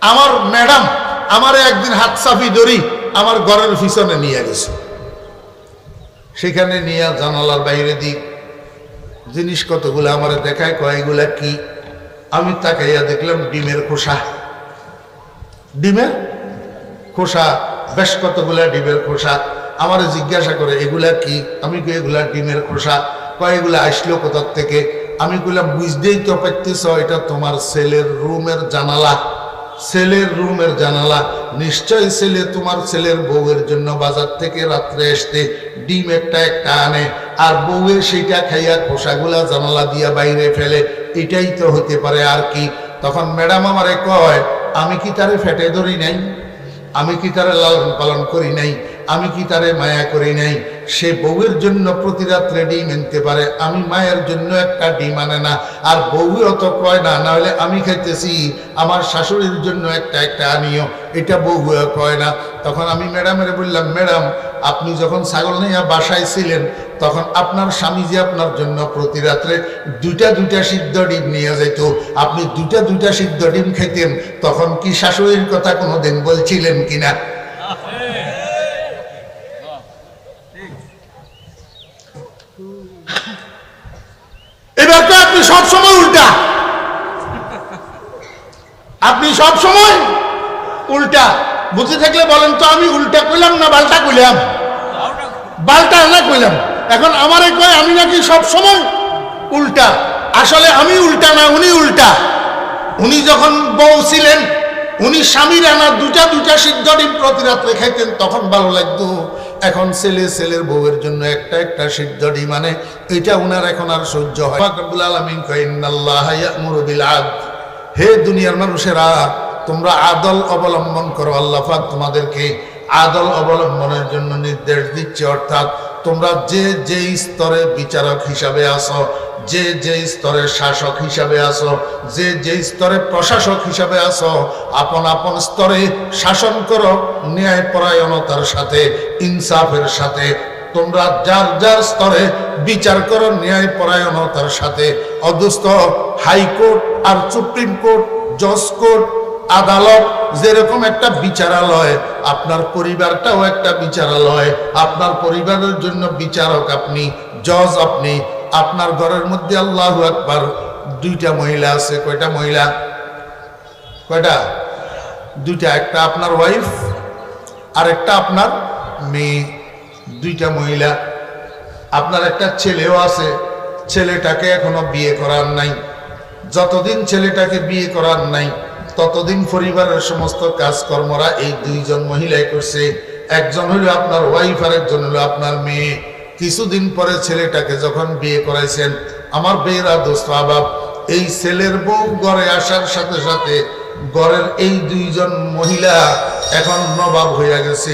আমার ম্যাডাম আমারে একদিন হাত চাপি ধরি আমার ঘরের পিছনে নিয়ে গেছে, সেখানে নিয়ে জানালার বাইরে দিক জিনিস কতগুলো আমারে দেখায়, কয়গুলা কি? আমি তাকাইয়া দেখলাম ডিমের খোসা, ডিমের খোসা, বেশ কতগুলা ডিমের খোসা। আমারে জিজ্ঞাসা করে এগুলা কি? আমি কই এগুলা ডিমের খোসা। কয়গুলা আসলো কোথার থেকে? আমি কইলাম বুঝতেই তো পারতেছ এটা তোমার ছেলের রুমের জানালা, ছেলের রুমের জানালা। নিশ্চয়ই ছেলে তোমার ছেলের বউয়ের জন্য বাজার থেকে রাত্রে আসতে ডিম একটা একটা আনে, আর বউয়ের সেইটা খাইয়া খোসাগুলা জানালা দিয়া বাইরে ফেলে, এটাই তো হতে পারে আর কি। তখন ম্যাডাম আমারে কয় আমি কি তারে ফেটে ধরি নাই? আমি কি তারে লালন পালন করি নাই? আমি কি তারে মায়া করি নাই? সে বউয়ের জন্য প্রতি রাত্রে ডিম আনতে পারে, আমি মায়ের জন্য একটা ডিম আনে না, আর বউও তো কয় না, না হলে আমি খাইতেছি আমার শাশুড়ির জন্য একটা একটা আনিও, এটা বউও কয় না। তখন আমি ম্যাডামের বললাম, ম্যাডাম আপনি যখন ছাগল নিয়ে বাসায় ছিলেন তখন আপনার স্বামী যে আপনার জন্য প্রতি রাত্রে দুইটা দুইটা সিদ্ধ ডিম নিয়ে যেত, আপনি দুইটা দুইটা সিদ্ধ ডিম খেতেন, তখন কি শাশুড়ির কথা কোনোদিন বলছিলেন কিনা? এবার তো আপনি সবসময় উল্টা, আপনি সবসময় উল্টা। বুঝে থাকলে বলেন তো আমি উল্টা কইলাম না বাল্টা কইলাম? বাল্টা না কইলাম। এখন আমারে কয় আমি নাকি সবসময় উল্টা। আসলে আমি উল্টা না, উনি উল্টা। উনি যখন বউ ছিলেন উনি স্বামীর আনা দুটা দুটা সিদ্ধ ডিম প্রতি রাত্রে খাইতেন, তখন ভালো লাগতো। এখন ছেলে ছেলের বউয়ের জন্য একটা একটা সিদ্ধ ডিম মানে, এটা উনার এখন আর সহ্য হয়। রব্বুল আলামিন কয় ইন্নাল্লাহা ইয়া'মুরু বিল আদল। হে দুনিয়ার মানুষেরা তোমরা আদল অবলম্বন করো। আল্লাহ পাক তোমাদেরকে আদল অবলম্বনের জন্য নির্দেশ দিচ্ছে, অর্থাৎ তোমরা যে যে স্তরে বিচারক হিসাবে আসো, যে যে স্তরে শাসক হিসাবে আসো, যে যে স্তরে প্রশাসক হিসাবে আসো, আপন আপন স্তরে শাসন করো ন্যায়পরায়ণতার সাথে, ইনসাফের সাথে। তোমরা যার যার স্তরে বিচার করো ন্যায়পরায়ণতার সাথে। অদুস্থ হাইকোর্ট আর সুপ্রিম কোর্ট, জজ কোর্ট, আদালত যেরকম একটা বিচারালয়, আপনার পরিবারটাও একটা বিচারালয়। আপনার পরিবারের জন্য বিচারক আপনি, জজ আপনি। আপনার ঘরের মধ্যে আল্লাহু আকবার দুইটা মহিলা আছে। কয়টা মহিলা? কয়টা? দুইটা। একটা আপনার ওয়াইফ আর একটা আপনার মেয়ে, দুইটা মহিলা। আপনার একটা ছেলেও আছে, ছেলেটাকে এখনো বিয়ে করার নাই। যতদিন ছেলেটাকে বিয়ে করার নাই ততদিন পরিবারের সমস্ত কাজকর্মরা এই দুইজন মহিলাই করছে। একজন হলো আপনার ওয়াইফ আর একজন হলো আপনার মেয়ে। কিছুদিন পরে ছেলেটাকে যখন বিয়ে করাইছেন, আমার বেয়েরা দোস্ত আবাব, এই ছেলের বউ ঘরে আসার সাথে সাথে ঘরের এই দুইজন মহিলা এখন নবাব হইয়া গেছে।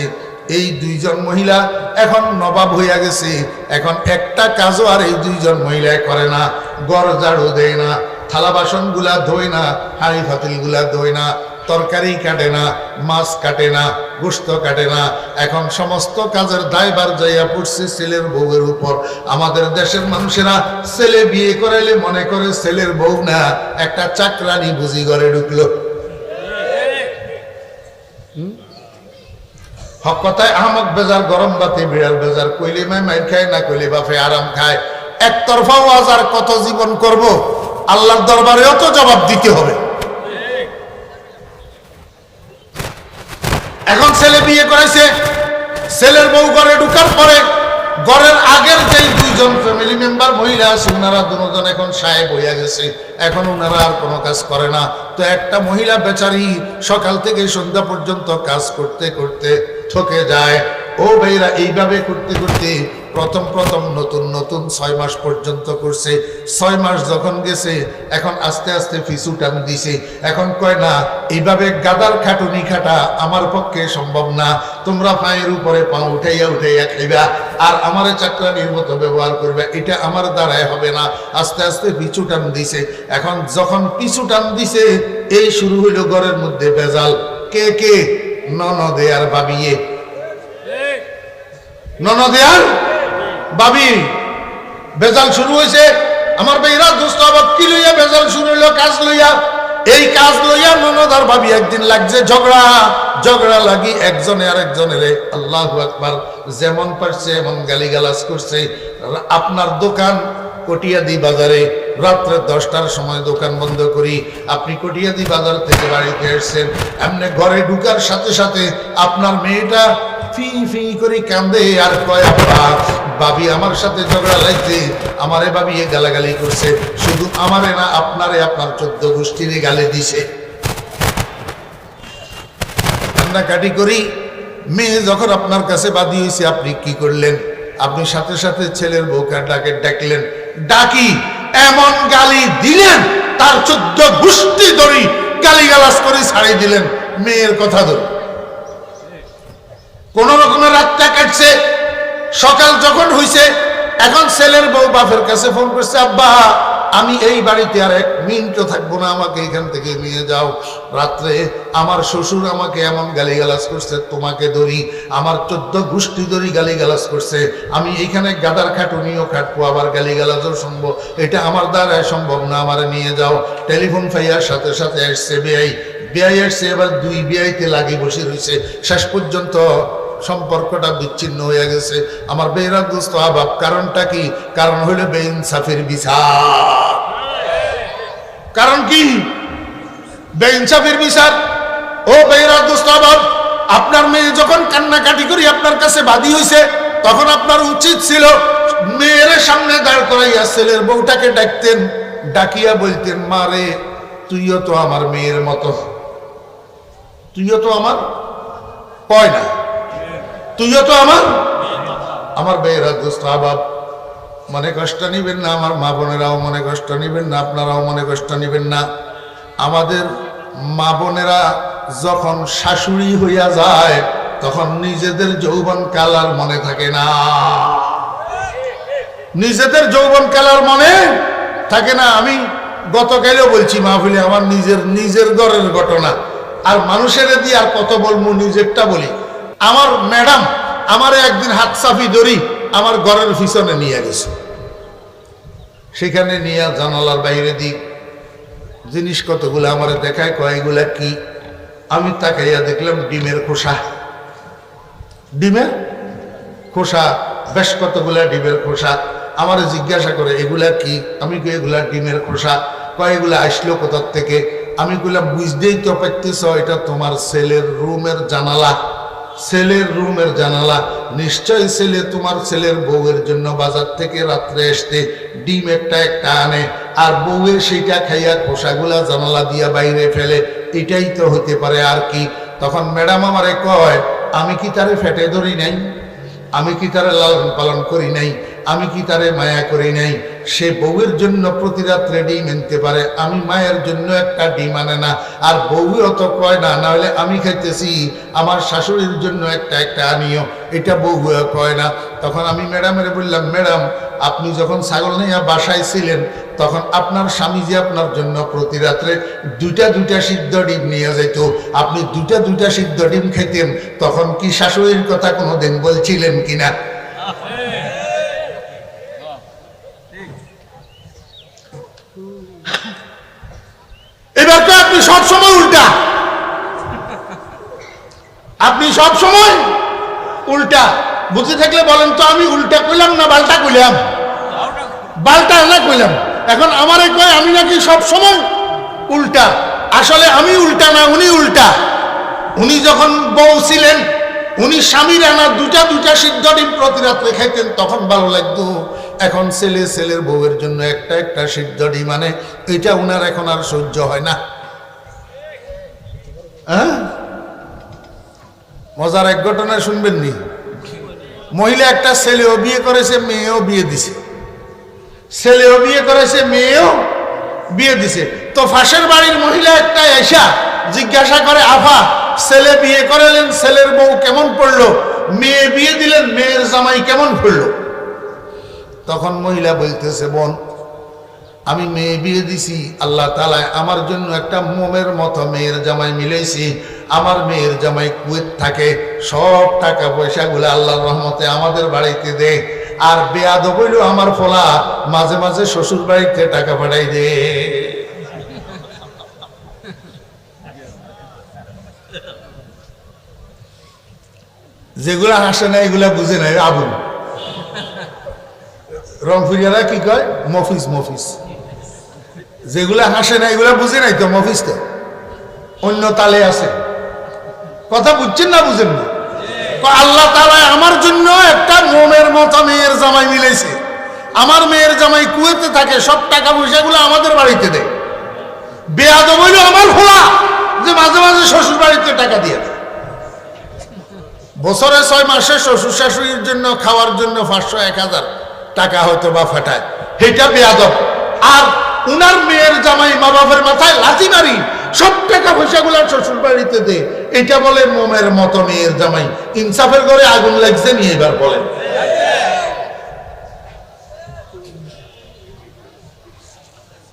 এই দুইজন মহিলা এখন নবাব হইয়া গেছে। এখন একটা কাজও আর এই দুইজন মহিলায় করে না। ঘর ঝাড়ু দেয় না, থালা বাসন গুলা ধোয় না, হাঁড়ি ফাতিল গুলা ধোয় না, তরকারি কাটে না, মাছ কাটে না, গোশত কাটে না। এখন সমস্ত কাজের দায়ভার যাইয়া পড়ছে ছেলের বউয়ের উপর। আমাদের দেশের মানুষেরা ছেলে বিয়ে করাইলে মনে করে ছেলের বউ না, একটা চাকরানি বুঝি ঘরে ঢুকলো। হক কথায় আহমক বেজার, গরম বাতে বিড়াল বেজার, কইলে মাইর খায়, না কইলে বাপে আরাম খায়। একতরফা ওয়াজ আর কত জীবন করব? আল্লাহর দরবারেও তো জবাব দিতে হবে। এখন ছেলে বিয়ে করেছে, ছেলের বউ ঘরে ঢুকার পরে ঘরের আগের যেই দুইজন ফ্যামিলি মেম্বার মহিলা আছে ওনারা দুজন এখন সাহেব হইয়া গেছে। এখন ওনারা আর কোনো কাজ করে না। তো একটা মহিলা বেচারি সকাল থেকে সন্ধ্যা পর্যন্ত কাজ করতে করতে থকে যায়। ও ভাইরা, এইভাবে করতে করতে প্রথম প্রথম নতুন নতুন 6 মাস পর্যন্ত করছে। 6 মাস যখন গেছে এখন আস্তে আস্তে পিছু টান দিছে। এখন কয় না, এইভাবে গাদার খাটুনি খাটা আমার পক্ষে সম্ভব না। তোমরা পায়ের উপরে পা উঠাইয়া উঠাইয়া খাইবা আর আমারে চাকরানির মতো ব্যবহার করবে, এটা আমার দ্বারাই হবে না। আস্তে আস্তে পিছু টান দিছে। এখন যখন পিছু টান দিছে, এই শুরু হইল ঘরের মধ্যে বেজাল। কে কে? ননদে আর ভাবিয়ে। ননদে আর ভাবি বেজাল শুরু হয়েছে। আমার বেইরা দোস্ত আবার কি লইয়া বেজাল শুরু হইল? কাজ লইয়া। এই কাজ লইয়া ননদ আর ভাবি একদিন লাগছে ঝগড়া লাগি একজনে আর একজনের আল্লাহু আকবার যেমন পারছে এমন গালিগালাজ করছে। আপনার দোকান কটিয়াদি বাজারে, রাত্রে 10টার সময় দোকান বন্ধ করি, আপনি কটিয়াদি বাজার থেকে বাড়িতে এসেছেন, এমনি ঘরে ঢুকার সাথে সাথে আপনার মেয়েটা ফি ফি করে কান্দে আর কয়, আব্বা ভাবি আমার সাথে ঝগড়া লাগছে, আমারে ভাবি গালাগালি করছে, শুধু আমারে না আপনারে আপনার 14 গোষ্ঠীরে গালি দিছে। কান্নাকাটি করি। মেয়ে যখন আপনার কাছে বাদী হয়েছে, আপনি কি করলেন? আপনি সাথে সাথে ছেলের বউকে ডাকলেন, ডাকি এমন গালি দিলেন তার 14 গোষ্ঠী ধরি গালিগালাজ করে ছাড়িয়ে দিলেন মেয়ের কথা ধরে। কোন রকমে রাতটা কাটছে। সকাল যখন হইছে, এখন ছেলের বউ বাপের কাছে ফোন করছে, আব্বা আমি এই বাড়িতে আর 1 মিনিটও থাকবো না, আমাকে এখান থেকে নিয়ে যাও। রাত্রে আমার শ্বশুর আমাকে এমন গালিগালাজ করছে, তোমাকে ধরি আমার 14 গোষ্ঠী ধরি গালিগালাজ করছে, আমি এইখানে গাদার খাটুনিও খাটবো, আবার গালিগালাজও শুনবো, এটা আমার দ্বারা সম্ভব না, আমারে নিয়ে যাও। টেলিফোন ফাইয়ার সাথে সাথে আসছে বেআই আসছে, এবার 2 বেআইতে লাগি বসে রয়েছে। শেষ পর্যন্ত সম্পর্কটা বিচ্ছিন্ন হয়ে গেছে। আমার বেহরাত দোস্ত আবাব, কারণটা কি? কারণ হইল বেইনসাফির বিচার। কারণ কি? বেইনসাফির বিচার। ও বেহরাত দোস্ত আবাব, আপনার মেয়ে যখন কান্নাকাটি করি আপনার কাছে বাদী হয়েছে, তখন আপনার উচিত ছিল মেয়ের সামনে দাঁড় করাইয়া ছেলের বউটাকে ডাকতেন, ডাকিয়া বলতেন, মা রে তুইও তো আমার মেয়ের মতো, তুইও তো আমার, কয় না, তুইও তো আমার বেহরাত দোস্ত আবাব, মনে কষ্ট নিবেন না, আমার মা বোনেরাও মনে কষ্ট নিবেন না, আপনারাও মনে কষ্ট নিবেন না। আমাদের মা বোনেরা যখন শাশুড়ি হইয়া যায় তখন নিজেদের যৌবন কাল আর মনে থাকে না, নিজেদের যৌবন কাল আর মনে থাকে না। আমি গতকালও বলছি মাহফিলে আমার নিজের ঘরের ঘটনা, আর মানুষের দিয়ে আর কত বলবো, নিজেরটা বলি। আমার ম্যাডাম আমারে একদিন হাত সাফি ধরি আমার ঘরের পিছনে নিয়ে গেছে, সেখানে নিয়ে জানালার বাইরে দিক জিনিস কতগুলো আমারে দেখায়, কয়গুলা কি? আমি তাকাইয়া দেখলাম ডিমের খোসা, ডিমের খোসা, বেশ কতগুলা ডিমের খোসা। আমারে জিজ্ঞাসা করে এগুলা কি? আমি কই এগুলা ডিমের খোসা। কয়গুলা আসলো কোথার থেকে? আমি কইলাম বুঝতেই তো পারতেছ, এটা তোমার ছেলের রুমের জানালা, ছেলের রুমের জানালা। নিশ্চয় ছেলে তোমার ছেলের বউয়ের জন্য বাজার থেকে রাত্রে আসতে ডিম একটা আনে, আর বউয়ের সেইটা খাইয়া খোসাগুলা জানালা দিয়া বাইরে ফেলে, এটাই তো হতে পারে, আর কি? তখন ম্যাডাম আমারে কয়, আমি কি তারে ফেটে ধরি নাই? আমি কি তারে লালন পালন করি নাই? আমি কি তারে মায়া করি নাই? সে বউয়ের জন্য প্রতি রাত্রে ডিম আনতে পারে, আমি মায়ের জন্য একটা ডিম আনে না, আর বউও তো কয় না, না হলে আমি খাইতেছি আমার শাশুড়ির জন্য একটা আনিও, এটা বউ কয় না। তখন আমি ম্যাডামের বললাম, ম্যাডাম আপনি যখন ছাগল নিয়ে বাসায় ছিলেন তখন আপনার স্বামী যে আপনার জন্য প্রতি রাত্রে 2টা সিদ্ধ ডিম নিয়ে যেত, আপনি 2টা সিদ্ধ ডিম খেতেন, তখন কি শাশুড়ির কথা কোনোদিন বলছিলেন কিনা? এবার তো আপনি সবসময় উল্টা, আপনি সবসময় উল্টা। বুঝে থাকলে বলেন তো, আমি উল্টা কইলাম না বাল্টা কইলাম? বাল্টা না কইলাম। এখন আমারে কয় আমি নাকি সবসময় উল্টা। আসলে আমি উল্টা না, উনি উল্টা। উনি যখন বউ ছিলেন, উনি স্বামীর আনা 2টা সিদ্ধ ডিম প্রতি রাত্রে খাইতেন, তখন ভালো লাগতো। এখন ছেলের বউয়ের জন্য একটা সিদ্ধ ডিম আনে, এটা উনার এখন আর সহ্য হয় না। হ্যাঁ, মজার এক ঘটনা শুনবেন নি? মহিলা একটা ছেলেও বিয়ে করেছে, মেয়েও বিয়ে দিছে, ছেলেও বিয়ে করেছে, মেয়েও বিয়ে দিছে। তো ফাঁসের বাড়ির মহিলা একটা এসা জিজ্ঞাসা করে, আফা ছেলে বিয়ে করালেন, ছেলের বউ কেমন পড়লো? মেয়ে বিয়ে দিলেন, মেয়ের জামাই কেমন পড়লো? তখন মহিলা বলতেছে, বোন আমি মেয়ে বিয়ে দিছি, আল্লাহ তাআলা আমার জন্য একটা মোমের মতো মেয়ের জামাই মিলাইছি। আমার মেয়ের জামাই কুয়েত থাকে, সব টাকা পয়সাগুলো আল্লাহর রহমতে আমাদের বাড়িতে দে, আর বেয়াদব হইল আমার ফলা মাঝে মাঝে শ্বশুর বাড়িতে টাকা পাঠাই দে। যেগুলা হাসে না এগুলা বুঝে নাই আবুল। রংপুরিয়ারা কি কয়? মফিস। মফিস। যেগুলা হাসে না এগুলা বুঝে নাই তো, মফিস তো অন্য তালে আছে। কথা বুঝছেন না বুঝেন না? আল্লাহ তাআলা আমার জন্য একটা মোমের মতো মেয়ের জামাই মিলেছে। আমার মেয়ের জামাই কুয়েতে থাকে, সব টাকা পয়সাগুলো আমাদের বাড়িতে দেয়। বেয়াদব হইল আমার ফোলা যে মাঝে মাঝে শ্বশুর বাড়িতে টাকা দিয়ে দেয়। বছরে 6 মাসে শ্বশুর শাশুড়ির জন্য খাওয়ার জন্য 500-1000 টাকা হয়তো বা ফাটায়, এটা বেয়াদব। আর উনার মেয়ের জামাই মা বাবার মাথায় লাথি মারি সব টাকা পয়সাগুলো শ্বশুর বাড়িতে দে, এটা বলে মোমের মতো মেয়ের জামাই। ইনসাফের ঘরে আগুন লাগছে নিয়ে এবার বলেন।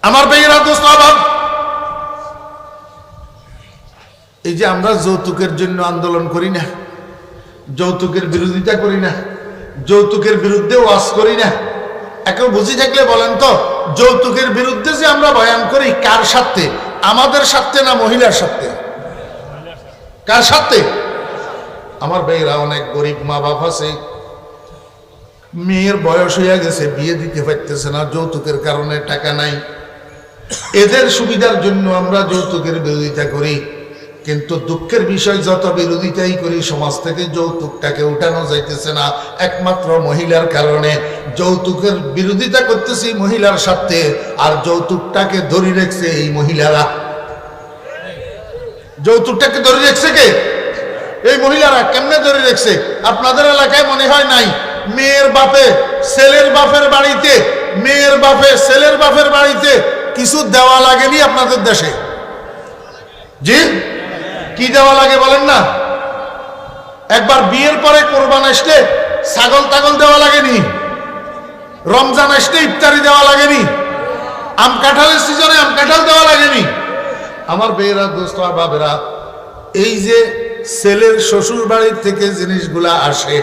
আমার ভাইয়েরা দোস্ত অভাব, এই যে আমরা যৌতুকের জন্য আন্দোলন করি না, যৌতুকের বিরোধিতা করি না, যৌতুকের বিরুদ্ধে ওয়াজ করি না, এখন বুঝি থাকলে বলেন তো, যৌতুকের বিরুদ্ধে যে আমরা বয়ান করি কার স্বার্থে? আমাদের স্বার্থে না মহিলার স্বার্থে? কার স্বার্থে? আমার ভাইরা অনেক গরিব মা বাপ আছে, মেয়ের বয়স হইয়া গেছে, বিয়ে দিতে পারতেছে না, যৌতুকের কারণে টাকা নাই। এদের সুবিধার জন্য আমরা যৌতুকের বিরোধিতা করি, কিন্তু দুঃখের বিষয় যত বিরোধিতাই করি সমাজ থেকে যৌতুকটাকে উঠানো যাইতেছে না, একমাত্র মহিলার কারণে। যৌতুকের বিরোধিতা করতেছি মহিলার স্বার্থে, আর যৌতুকটাকে ধরে রেখেছে এই মহিলারা। যৌতুকটাকে ধরে রেখেছে কে? এই মহিলারা। কেমনে ধরে রেখেছে? আপনাদের এলাকায় মনে হয় নাই, মেয়ের বাপে ছেলের বাপের বাড়িতে, মেয়ের বাপে ছেলের বাপের বাড়িতে কিছু দেওয়া লাগেনি আপনাদের দেশে? জি, কি দেওয়া লাগে বলেন না? একবার বিয়ের পরে কোরবান আসলে ছাগল টাগল দেওয়া লাগেনি? রমজান আসলে ইফতারি দেওয়া লাগেনি? আম কাঁঠালের সিজনে আম কাঁঠাল দেওয়া লাগেনি? আমার বেয়েরা দোস্ত আর বাবেরা, এই যে ছেলের শ্বশুর বাড়ির থেকে জিনিসগুলা আসে,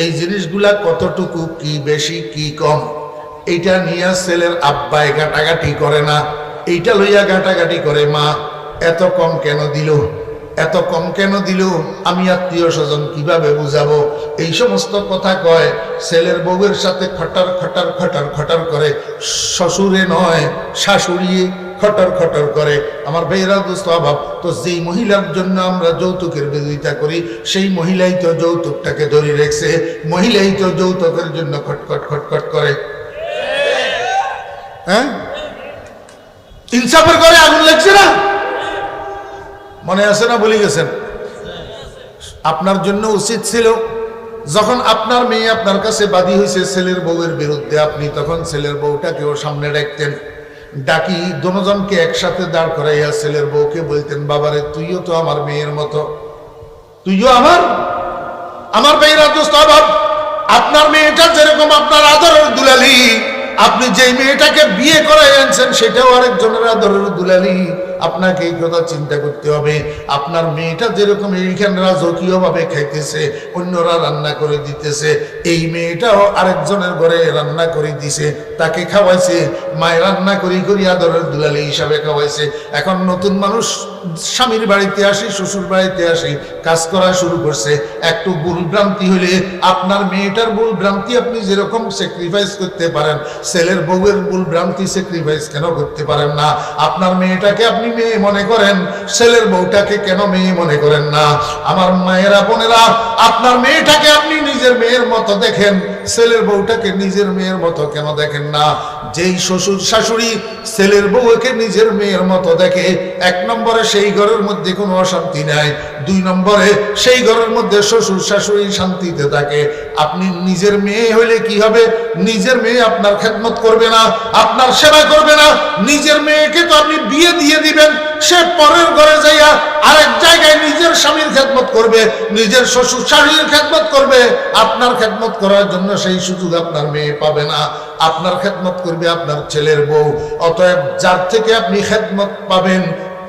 এই জিনিসগুলা কতটুকু, কি বেশি কি কম, এইটা নিয়ে ছেলের আব্বাই ঘাটাঘাটি করে না, এইটা লইয়া ঘাটাঘাটি করে মা এত কম কেন দিল, এত কম কেন দিল, আমি আত্মীয় স্বজন কিভাবে বুঝাবো, এই সমস্ত কথা কয়। ছেলের বউয়ের সাথে খটার খটার খটার খটার করে, শ্বশুরে নয় শাশুড়ি খটর খটর করে। আমার ভাইয়েরা দোস্ত অভাব, তো যেই মহিলার জন্য আমরা যৌতুকের বিরোধিতা করি সেই মহিলাই তো যৌতুকটাকে ধরে রেখেছে, মহিলাই তো যৌতুকের জন্য খটখট খটখট করে। হ্যাঁ, ইনসাফের করে আগুন লাগছে না? মনে আছে না ভুলে গেছেন? আপনার জন্য উচিত ছিল যখন আপনার মেয়ে আপনার কাছে বাদী হয়েছে ছেলের বউয়ের বিরুদ্ধে, আপনি তখন ছেলের বউটাকেও সামনে ডাকতেন, ডাকি দুজনকে একসাথে দাঁড় করাইয়া ছেলের বউকে বলতেন, বাবারে তুইও তো আমার মেয়ের মতো, তুইও আমার মেয়ের দোস্ত অভাব। আপনার মেয়েটা যেরকম আপনার আদরের দুলালি, আপনি যেই মেয়েটাকে বিয়ে করে আনছেন সেটাও আরেকজনের আদরের দুলালি। আপনাকে এই কথা চিন্তা করতে হবে। আপনার মেয়েটা যেরকম এইখানে রাজকীয় ভাবে খাইতেছে, অন্যরা রান্না করে দিতেছে, এই মেয়েটাও আরেকজনের ঘরে রান্না করে দিছে, তাকে খাওয়াইছে, মায়ের রান্না করি করি আদরের দুলালি হিসাবে খাওয়াইছে। এখন নতুন মানুষ স্বামীর বাড়িতে আসি, শ্বশুর বাড়িতে আসি, কাজ করা শুরু করছে, একটু ভুল ভ্রান্তি হলে আপনার মেয়েটার ভুল ভ্রান্তি আপনি যেরকম স্যাক্রিফাইস করতে পারেন, ছেলের বউয়ের ভুল ভ্রান্তি স্যাক্রিফাইস কেন করতে পারেন না? আপনার মেয়েটাকে আপনি মেয়ে মনে করেন, ছেলের বউটাকে কেন মেয়ে মনে করেন না? আমার মায়েরা বোনেরা, আপনার মেয়েটাকে আপনি নিজের মেয়ের মতো দেখেন, ছেলের বউটাকে নিজের মেয়ের মতো কেন দেখেন না? যেই শ্বশুর শাশুড়ি ছেলের বউকে নিজের মেয়ের মতো দেখে, 1 নম্বরে সেই ঘরের মধ্যে কোনো অশান্তি নাই, 2 নম্বরে সেই ঘরের মধ্যে শ্বশুর শাশুড়ি শান্তিতে থাকে। আপনি নিজের মেয়ে হইলে কি হবে? নিজের মেয়ে আপনার খেদমত করবে না, আপনার সেবা করবে না। নিজের মেয়েকে তো আপনি বিয়ে দিয়ে দিবেন, সে পরের ঘরে যাইয়া আরেক জায়গায় নিজের স্বামীর খেদমত করবে, নিজের শ্বশুর শাশুড়ির খেদমত করবে। আপনার খেদমত করার জন্য সেই সুযোগ আপনার মেয়ে পাবে না, আপনার খেদমত করবে আপনার ছেলের বউ। অতএব যার থেকে আপনি খেদমত পাবেন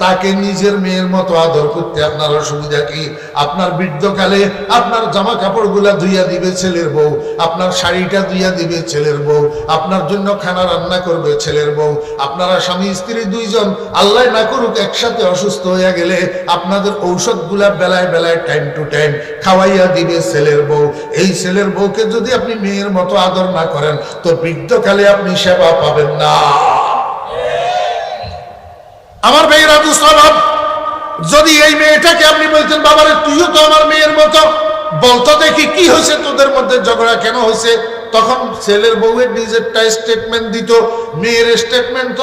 তাকে নিজের মেয়ের মতো আদর করতে আপনার অসুবিধা কি? আপনার বৃদ্ধকালে আপনার জামা কাপড়গুলা ধুইয়া দিবে ছেলের বউ, আপনার শাড়িটা ধুইয়া দিবে ছেলের বউ, আপনার জন্য খানা রান্না করবে ছেলের বউ। আপনারা স্বামী স্ত্রী দুইজন আল্লাহ না করুক একসাথে অসুস্থ হইয়া গেলে আপনাদের ঔষধগুলা বেলায় বেলায় টাইম টু টাইম খাওয়াইয়া দিবে ছেলের বউ। এই ছেলের বউকে যদি আপনি মেয়ের মতো আদর না করেন তো বৃদ্ধকালে আপনি সেবা পাবেন না। আমার ভাইয়েরা দুঃস্বভাব, যদি এই মেয়েটাকে আপনি বলতেন বাবারে তুইও তো আমার মেয়ের মতো, বলতো দেখি কি হয়েছে তোদের মধ্যে, ঝগড়া কেন হয়েছে, তখন ছেলের বউয়ের নিজেরটা স্টেটমেন্ট দিত, মেয়ের স্টেটমেন্ট তো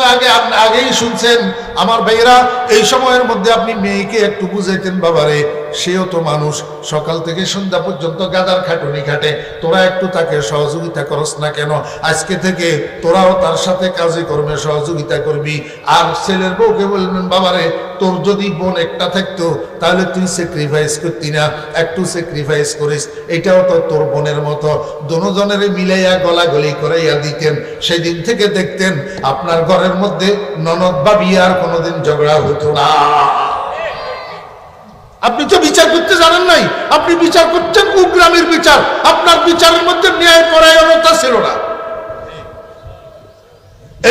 আগেই শুনছেন। আমার ভাইয়েরা এই সময়ের মধ্যে আপনি মেয়েকে একটু বুঝাইতেন বাবারে সেও তো মানুষ, সকাল থেকে সন্ধ্যা পর্যন্ত গাদার খাটুনি খাটে, তোরা একটু তাকে সহযোগিতা করস না কেন? আজকে থেকে তোরাও তার সাথে কাজে কর্মে সহযোগিতা করবি। আর ছেলের বউকে বলবেন বাবারে তোর যদি বোন একটা থাকতো তাহলে তুই স্যাক্রিফাইস করতি না, একটু স্যাক্রিফাইস করিস, এটাও তো তোর বোনের মতো। দুজনের মিলাইয়া গলাগলি করাইয়া দিতেন। সেদিন থেকে দেখতেন আপনার ঘরের মধ্যে ননদ বা বিয়ার কোনোদিন ঝগড়া হতো না। আপনি তো বিচার করতে জানেন নাই, আপনি বিচার করছেন কুগ্রামের বিচার, আপনার বিচারের মধ্যে ন্যায় পরায়ণতা ছিল না।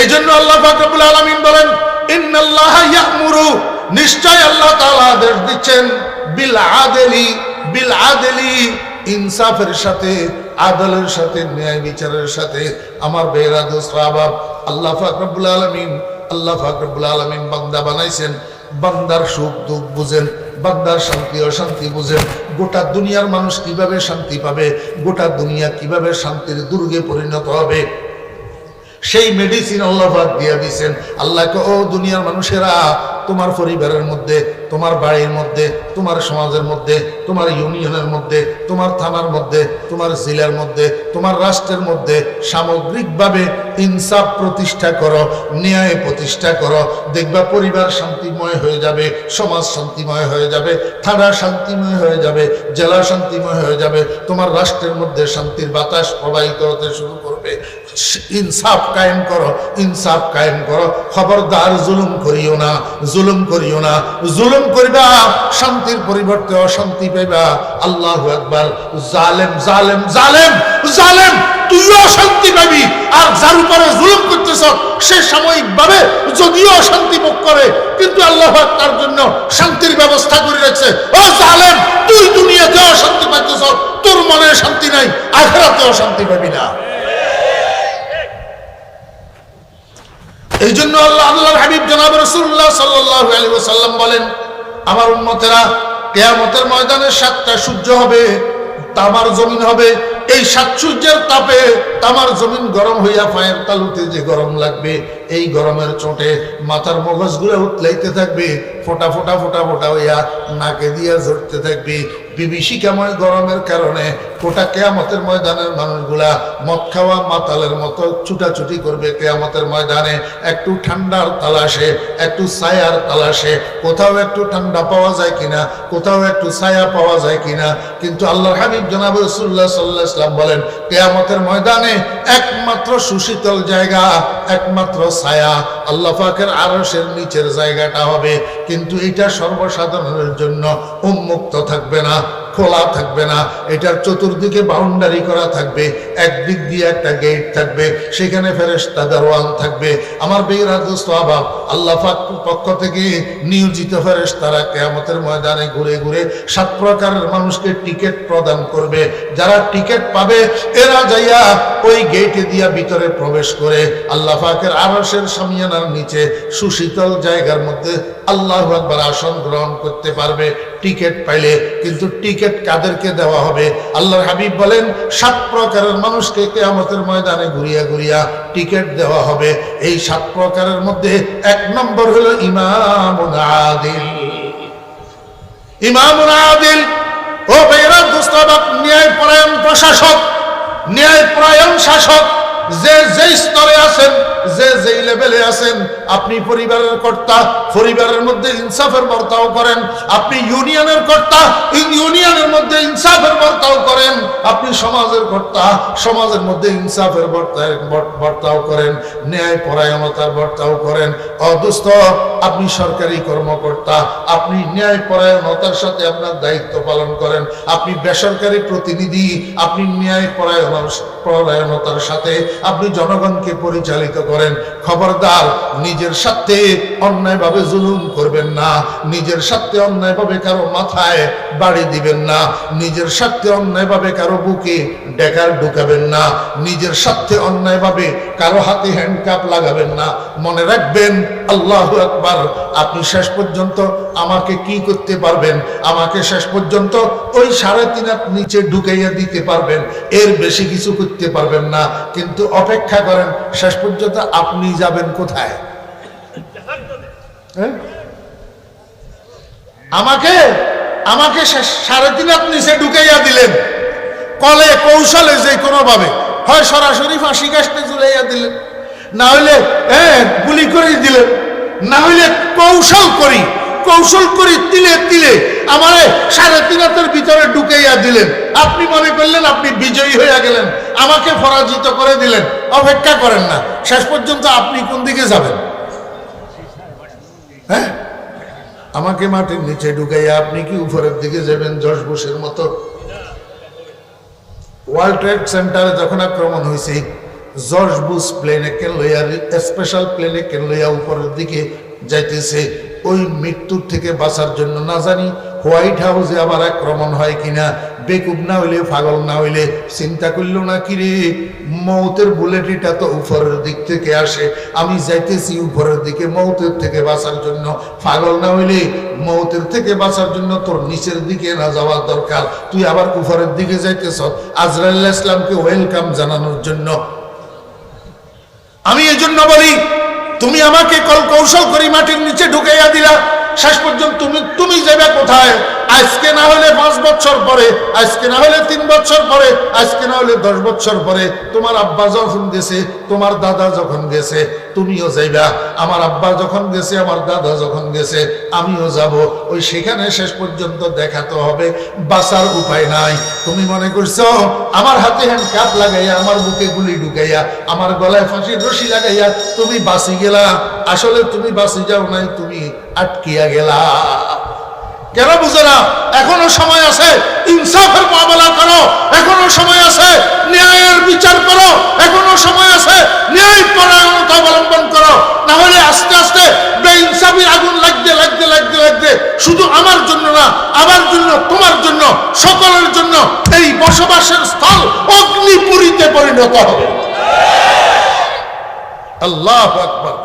এই জন্য আল্লাহ পাক রব্বুল আলামিন বলেন ইন্নাল্লাহা ইয়া'মুরু, নিশ্চয় আল্লাহ তাআলা আদেশ দিচ্ছেন বিল আদলি, ইনসাফের সাথে, আদলের সাথে, ন্যায় বিচারের সাথে। আমার বেরা দোস্তাবাব, আল্লাহ পাক রব্বুল আলামিন বান্দা বানাইছেন, বান্দার সুখ দুঃখ বুঝেন, বান্দার শান্তি অশান্তি বুঝেন, গোটা দুনিয়ার মানুষ কিভাবে শান্তি পাবে, গোটা দুনিয়া কিভাবে শান্তির দুর্গে পরিণত হবে, সেই মেডিসিন আল্লাহ পাক দিয়ে দিয়েছেন। আল্লাহকে ও দুনিয়ার মানুষেরা, তোমার পরিবারের মধ্যে, তোমার বাড়ির মধ্যে, তোমার সমাজের মধ্যে, তোমার ইউনিয়নের মধ্যে, তোমার থানার মধ্যে, তোমার জেলার মধ্যে, তোমার রাষ্ট্রের মধ্যে সামগ্রিকভাবে ইনসাফ প্রতিষ্ঠা করো, ন্যায় প্রতিষ্ঠা করো। দেখবা পরিবার শান্তিময় হয়ে যাবে, সমাজ শান্তিময় হয়ে যাবে, থানা শান্তিময় হয়ে যাবে, জেলা শান্তিময় হয়ে যাবে, তোমার রাষ্ট্রের মধ্যে শান্তির বাতাস প্রবাহিত হতে শুরু করবে। ইনসাফ কায়েম করো, ইনসাফ কায়েম করো। খবরদার জুলুম করিও না, জুলুম করিও না। জুলুম করিবা শান্তির পরিবর্তে অশান্তি পাইবা। আল্লাহু আকবার। জালেম জালেম জালেম জালেম, তুইও অশান্তি পাবি। আর যার উপরে জুলুম করতেছ সে সাময়িকভাবে যদিও অশান্তি ভোগ করে, কিন্তু আল্লাহ পাক তার জন্য শান্তির ব্যবস্থা করে রাখছে। ও জালেম, তুই দুনিয়াতে অশান্তি পাইতেছ, তোর মনে শান্তি নাই, আখিরাতে অশান্তি পাবি না। এই জন্য আল্লাহর হাবিব জনাব রাসূলুল্লাহ সাল্লাল্লাহু আলাইহি ওয়াসাল্লাম বলেন, আমার উম্মতেরা কিয়ামতের ময়দানে 7টা সূর্য হবে, তামার জমিন হবে। এই 7 সূর্যের তাপে তামার জমিন গরম হইয়া পায়ের তালুতে যে গরম লাগবে, এই গরমের চোটে মাথার মগজগুলো উতলাইতে থাকবে, ফোটা ফোটা ফোটা ফোটা হইয়া নাকে দিয়া ঝরতে থাকবে। বিভীষিকাময় গরমের কারণে গোটা কিয়ামতের ময়দানের মানুষগুলা মদ খাওয়া মাতালের মতো ছুটাছুটি করবে কিয়ামতের ময়দানে। একটু ঠান্ডার তালাশে, একটু ছায়ার তালাশে, কোথাও একটু ঠান্ডা পাওয়া যায় কিনা, কোথাও একটু ছায়া পাওয়া যায় কিনা। কিন্তু আল্লাহর হাবিব জনাব রাসূলুল্লাহ সাল্লাল্লাহু আলাইহি ওয়াসাল্লাম বলেন, কিয়ামতের ময়দানে একমাত্র সুশীতল জায়গা, একমাত্র ছায়া আল্লাহ পাকের আরশের নিচের জায়গাটা হবে। কিন্তু এটা সর্বসাধারণের জন্য উন্মুক্ত থাকবে না, খোলা থাকবে না। এটার চতুর্দিকে বাউন্ডারি করা থাকবে, একদিক দিয়ে একটা গেট থাকবে, সেখানে ফেরেশতা দারোয়ান থাকবে। আমার বেরা দোস্ত আবাব, আল্লাহ পাক পক্ষ থেকে নিয়োজিত ফেরেশতারা কিয়ামতের ময়দানে ঘুরে ঘুরে 7 প্রকারের মানুষকে টিকিট প্রদান করবে। যারা টিকিট পাবে এরা যাইয়া ওই গেটে দিয়া ভিতরে প্রবেশ করে আল্লাহ পাকের আরশের শামিয়ানার নিচে সুশীতল জায়গার মধ্যে আল্লাহু আকবার আসন গ্রহণ করতে পারবে টিকিট পাইলে। কিন্তু টিকিট কাদেরকে দেওয়া হবে? আল্লাহর হাবিব বলেন 7 প্রকারের মানুষকে কিয়ামতের ময়দানে ঘুরিয়া ঘুরিয়া টিকিট দেওয়া হবে। এই 7 প্রকারের মধ্যে 1 নম্বর হলো ইমামুন আদিল। ইমামুন আদিল ও বেরা দুস্তাবাক, ন্যায়পরায়ণ প্রশাসক, ন্যায়পরায়ণ শাসক, যে যেই স্তরে আছেন, যে যেই লেভেলে আছেন, আপনি পরিবারের কর্তা, পরিবারের মধ্যে ইনসাফের বর্তাও করেন। আপনি ইউনিয়নের কর্তা, ইউনিয়নের মধ্যে ইনসাফের বর্তাও করেন। আপনি সমাজের কর্তা, সমাজের মধ্যে ইনসাফের বর্তাও করেন, ন্যায় পরায়ণতার বর্তাও করেন। অদুস্থ আপনি সরকারি কর্মকর্তা, আপনি ন্যায় পরায়ণতার সাথে আপনার দায়িত্ব পালন করেন। আপনি বেসরকারি প্রতিনিধি, আপনি ন্যায় পরায়ণতার সাথে আপনি জনগণকে পরিচালিত করেন। খবরদার, নিজের স্বার্থে অন্যায়ভাবে জুলুম করবেন না, নিজের স্বার্থে অন্যায়ভাবে কারো মাথায় বাড়ি দিবেন না, নিজের স্বার্থে অন্যায়ভাবে কারো বুকে ডেকার ঢুকাবেন না, নিজের স্বার্থে অন্যায়ভাবে কারো হাতে হ্যান্ডকাপ লাগাবেন না। মনে রাখবেন, আল্লাহু আকবার, আপনি শেষ পর্যন্ত আমাকে কি করতে পারবেন? আমাকে শেষ পর্যন্ত ওই 3.5 হাত নিচে ঢুকাইয়া দিতে পারবেন, এর বেশি কিছু করতে পারবেন না। কিন্তু অপেক্ষা করেন, শেষ পর্যন্ত আপনি যাবেন কোথায়? আমাকে 3.5 হাত নিচে ঢুকাইয়া দিলেন, কলে কৌশলে যে কোনো ভাবে, হয় সরাসরি ফাঁসি কাস্টে ঝুলাইয়া দিলেন, না হইলে গুলি করে দিলেন, না হইলে কৌশল করি তিলে তিলে আমারে 3.5 হাতের ভিতরে ঢুকাইয়া দিলেন। আপনি মনে করলেন আপনি বিজয়ী হইয়া গেলেন, আমাকে পরাজিত করে দিলেন। অপেক্ষা করেন না, শেষ পর্যন্ত আপনি কোন দিকে যাবেন? হ্যাঁ, আমাকে মাটির নিচে ঢুকাইয়া আপনি কি উপরের দিকে যাবেন জর্জ বুশের মতো? ওয়ার্ল্ড ট্রেড সেন্টারে যখন আক্রমণ হয়েছে, জর্জ বুশ প্লেনে কেন লইয়া, স্পেশাল প্লেনে কেন লইয়া উপরের দিকে যাইতেছে ওই মৃত্যুর থেকে বাঁচার জন্য। না জানি হোয়াইট হাউসে আবার আক্রমণ হয় কিনা। বেকুব না হইলে, পাগল না হইলে চিন্তা করল না কি রে, মৌতের বুলেটিটা তো উপরের দিক থেকে আসে, আমি যাইতেছি উপরের দিকে মৌতের থেকে বাঁচার জন্য। পাগল না হইলে মৌতের থেকে বাঁচার জন্য তোর নিচের দিকে না যাওয়ার দরকার, তুই আবার উপরের দিকে যাইতেছ আজরাইল ইসলামকে ওয়েলকাম জানানোর জন্য। আমি এই জন্য বলি, তুমি আমাকে কৌশল করে মাটির নিচে ঢুকাইয়া দিলা, শেষ পর্যন্ত তুমি যাবে কোথায়? আজকে না হলে 5 বছর পরে, আজকে না হলে 3 বছর পরে, আজকে না হলে 10 বছর পরে। তোমার আব্বা যখন গেছে, তোমার দাদা যখন গেছে, তুমিও যাইবা। আমার আব্বা যখন গেছে, আমার দাদা যখন গেছে, আমিও যাব। ওই সেখানে শেষ পর্যন্ত দেখাতে হবে, বাঁচার উপায় নাই। তুমি মনে করছো আমার হাতে হ্যান্ডকাপ লাগাইয়া, আমার বুকে গুলি ঢুকাইয়া, আমার গলায় ফাঁসির রশি লাগাইয়া তুমি বাঁচি গেলা। আসলে তুমি বাঁচি যাও নাই, তুমি আটকিয়া গেলা। কেন বুঝে না? এখনো সময় আছে, ইনসাফের মোকাবেলা করো, এখনো সময় আছে, ন্যায়ের বিচার করো, এখনো সময় আছে, ন্যায় পরায়ণতা অবলম্বন করো। না হলে আস্তে আস্তে বেইনসাফির আগুন লাগতে লাগতে লাগতে লাগতে শুধু আমার জন্য না, আমার জন্য, তোমার জন্য, সকলের জন্য এই বসবাসের স্থল অগ্নিপুরীতে পরিণত হবে। আল্লাহু আকবার।